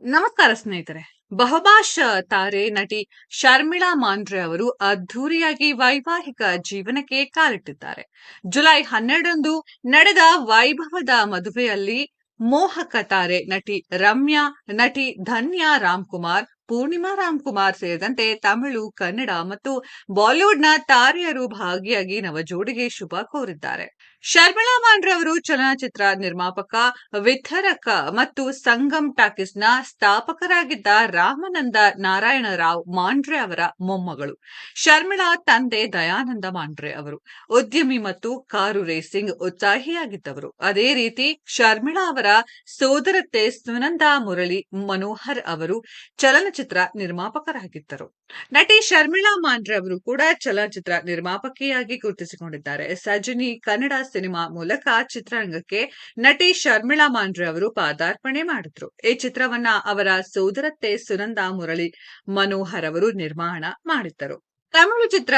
ನಮಸ್ಕಾರ ಸ್ನೇಹಿತರೆ. ಬಹುಭಾಷಾ ತಾರೆ ನಟಿ ಶರ್ಮಿಳಾ ಮಾಂಡ್ರೆ ಅವರು ಅದ್ಧೂರಿಯಾಗಿ ವೈವಾಹಿಕ ಜೀವನಕ್ಕೆ ಕಾಲಿಟ್ಟಿದ್ದಾರೆ. ಜುಲೈ 12ರಂದು ನಡೆದ ವೈಭವದ ಮದುವೆಯಲ್ಲಿ ಮೋಹಕ ತಾರೆ ನಟಿ ರಮ್ಯಾ, ನಟಿ ಧನ್ಯಾ ರಾಮ್‌ಕುಮಾರ್, ಪೂರ್ಣಿಮಾ ರಾಮ್‌ಕುಮಾರ್ ಸೇರಿದಂತೆ ತಮಿಳು, ಕನ್ನಡ ಮತ್ತು ಬಾಲಿವುಡ್‌ನ ತಾರೆಯರು ಭಾಗಿಯಾಗಿ ನವಜೋಡಿಗೆ ಶುಭ ಕೋರಿದ್ದಾರೆ. ಶರ್ಮಿಳಾ ಮಾಂಡ್ರೆ ಅವರು ಚಲನಚಿತ್ರ ನಿರ್ಮಾಪಕ, ವಿತರಕ ಮತ್ತು ಸಂಗಮ್ ಟಾಕೀಸ್‌ನ ಸ್ಥಾಪಕರಾಗಿದ್ದ ರಾಮಾನಂದ ನಾರಾಯಣ ರಾವ್ ಮಾಂಡ್ರೆ ಅವರ ಮೊಮ್ಮಗಳು. ಶರ್ಮಿಳಾ ತಂದೆ ದಯಾನಂದ ಮಾಂಡ್ರೆ ಅವರು ಉದ್ಯಮಿ ಮತ್ತು ಕಾರು ರೇಸಿಂಗ್ ಉತ್ಸಾಹಿಯಾಗಿದ್ದವರು. ಅದೇ ರೀತಿ ಶರ್ಮಿಳಾ ಅವರ ಸೋದರತ್ತೆ ಸುನಂದಾ ಮುರಳಿ ಮನೋಹರ್ ಅವರು ಚಲನಚಿತ್ರ ನಿರ್ಮಾಪಕರಾಗಿದ್ದರು. ನಟಿ ಶರ್ಮಿಳಾ ಮಾಂಡ್ರೆ ಅವರು ಕೂಡ ಚಲನಚಿತ್ರ ನಿರ್ಮಾಪಕಿಯಾಗಿ ಗುರುತಿಸಿಕೊಂಡಿದ್ದಾರೆ. ಸಜನಿ ಕನ್ನಡ ಸಿನಿಮಾ ಮೂಲಕ ಚಿತ್ರರಂಗಕ್ಕೆ ನಟಿ ಶರ್ಮಿಳಾ ಮಾಂಡ್ರೆ ಅವರು ಪಾದಾರ್ಪಣೆ ಮಾಡಿದ್ರು. ಈ ಚಿತ್ರವನ್ನ ಅವರ ಸೋದರತ್ತೆ ಸುನಂದಾ ಮುರಳಿ ಮನೋಹರ್ ಅವರು ನಿರ್ಮಾಣ ಮಾಡಿದ್ದರು. ತಮಿಳು ಚಿತ್ರ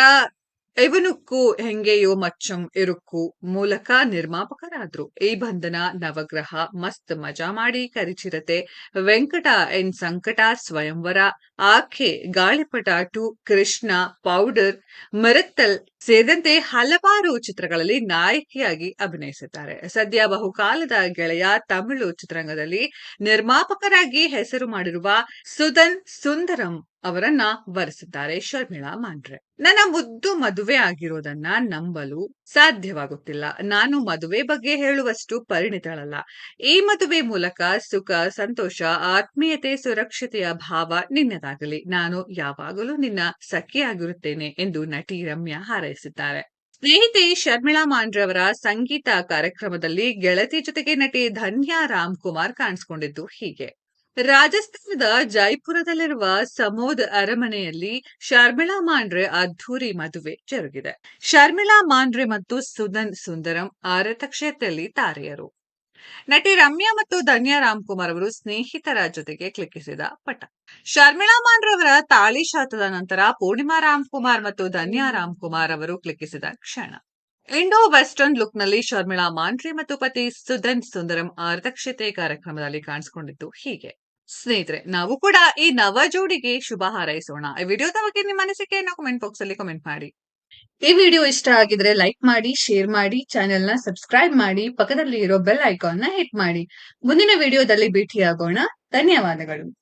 ಇವನುಕ್ಕು ಹೆಂಗೆಯೋ ಮಚ್ಚಂ ಇರುಕ್ಕು ಮೂಲಕ ನಿರ್ಮಾಪಕರಾದ್ರು. ಈ ಬಂಧನ, ನವಗ್ರಹ, ಮಸ್ತ್ ಮಜಾ ಮಾಡಿ, ಕರಿಚಿರತೆ, ವೆಂಕಟ ಎನ್ ಸಂಕಟ, ಸ್ವಯಂವರ, ಆಕೆ, ಗಾಳಿಪಟ 2, ಕೃಷ್ಣ, ಪೌಡರ್, ಮಿರತ್ತಲ್ ಸೇರಿದಂತೆ ಹಲವಾರು ಚಿತ್ರಗಳಲ್ಲಿ ನಾಯಕಿಯಾಗಿ ಅಭಿನಯಿಸಿದ್ದಾರೆ. ಸದ್ಯ ಬಹುಕಾಲದ ಗೆಳೆಯ ತಮಿಳು ಚಿತ್ರರಂಗದಲ್ಲಿ ನಿರ್ಮಾಪಕರಾಗಿ ಹೆಸರು ಮಾಡಿರುವ ಸುದನ್ ಸುಂದರಂ ಅವರನ್ನ ವರಿಸಿದ್ದಾರೆ ಶರ್ಮಿಳಾ ಮಾಂಡ್ರೆ. ನನ್ನ ಮುದ್ದು ಮದುವೆ ಆಗಿರೋದನ್ನ ನಂಬಲು ಸಾಧ್ಯವಾಗುತ್ತಿಲ್ಲ. ನಾನು ಮದುವೆ ಬಗ್ಗೆ ಹೇಳುವಷ್ಟು ಪರಿಣಿತಳಲ್ಲ. ಈ ಮದುವೆ ಮೂಲಕ ಸುಖ, ಸಂತೋಷ, ಆತ್ಮೀಯತೆ, ಸುರಕ್ಷತೆಯ ಭಾವ ನಿನ್ನದಾಗಲಿ. ನಾನು ಯಾವಾಗಲೂ ನಿನ್ನ ಸಖಿಯಾಗಿರುತ್ತೇನೆ ಎಂದು ನಟಿ ರಮ್ಯಾ ಹಾರೈಸಿದ್ದಾರೆ. ಸ್ನೇಹಿತೆ ಶರ್ಮಿಳಾ ಮಾಂಡ್ರೆ ಅವರ ಸಂಗೀತ ಕಾರ್ಯಕ್ರಮದಲ್ಲಿ ಗೆಳತಿ ಜೊತೆಗೆ ನಟಿ ಧನ್ಯಾ ರಾಮ್‌ಕುಮಾರ್ ಕಾಣಿಸಿಕೊಂಡಿದ್ದು ಹೀಗೆ. ರಾಜಸ್ಥಾನದ ಜೈಪುರದಲ್ಲಿರುವ ಸಮೋದ್ ಅರಮನೆಯಲ್ಲಿ ಶರ್ಮಿಳಾ ಮಾಂಡ್ರೆ ಅದ್ಧೂರಿ ಮದುವೆ ಜರುಗಿದೆ. ಶರ್ಮಿಳಾ ಮಾಂಡ್ರೆ ಮತ್ತು ಸುದನ್ ಸುಂದರಂ ಆರತಕ್ಷತೆಯಲ್ಲಿ ತಾರೆಯರು. ನಟಿ ರಮ್ಯಾ ಮತ್ತು ಧನ್ಯಾ ರಾಮ್‌ಕುಮಾರ್ ಅವರು ಸ್ನೇಹಿತರ ಜೊತೆಗೆ ಕ್ಲಿಕ್ಕಿಸಿದ ಪಟ. ಶರ್ಮಿಳಾ ಮಾಂಡ್ರೆ ಅವರ ತಾಳಿ ಶಾಸ್ತ್ರದ ನಂತರ ಪೂರ್ಣಿಮಾ ರಾಮ್‌ಕುಮಾರ್ ಮತ್ತು ಧನ್ಯಾ ರಾಮ್‌ಕುಮಾರ್ ಅವರು ಕ್ಲಿಕ್ಕಿಸಿದ ಕ್ಷಣ. ಇಂಡೋ ವೆಸ್ಟರ್ನ್ ಲುಕ್ನಲ್ಲಿ ಶರ್ಮಿಳಾ ಮಾಂಡ್ರೆ ಮತ್ತು ಪತಿ ಸುದನ್ ಸುಂದರಂ ಆರತಕ್ಷತೆ ಕಾರ್ಯಕ್ರಮದಲ್ಲಿ ಕಾಣಿಸಿಕೊಂಡಿದ್ದು ಹೀಗೆ. ಸ್ನೇಹಿತರೆ, ನಾವು ಕೂಡ ಈ ನವ ಜೋಡಿಗೆ ಶುಭ ಹಾರೈಸೋಣ. ಈ ವಿಡಿಯೋದ ಬಗ್ಗೆ ನಿಮ್ಮ ಅನಿಸಿಕೆಯನ್ನು ಕಮೆಂಟ್ ಬಾಕ್ಸ್ ಅಲ್ಲಿ ಕಮೆಂಟ್ ಮಾಡಿ. ಈ ವಿಡಿಯೋ ಇಷ್ಟ ಆಗಿದ್ರೆ ಲೈಕ್ ಮಾಡಿ, ಶೇರ್ ಮಾಡಿ, ಚಾನೆಲ್ ನ ಸಬ್ಸ್ಕ್ರೈಬ್ ಮಾಡಿ, ಪಕ್ಕದಲ್ಲಿ ಇರೋ ಬೆಲ್ ಐಕಾನ್ ನ ಹಿಟ್ ಮಾಡಿ. ಮುಂದಿನ ವಿಡಿಯೋದಲ್ಲಿ ಭೇಟಿಯಾಗೋಣ. ಧನ್ಯವಾದಗಳು.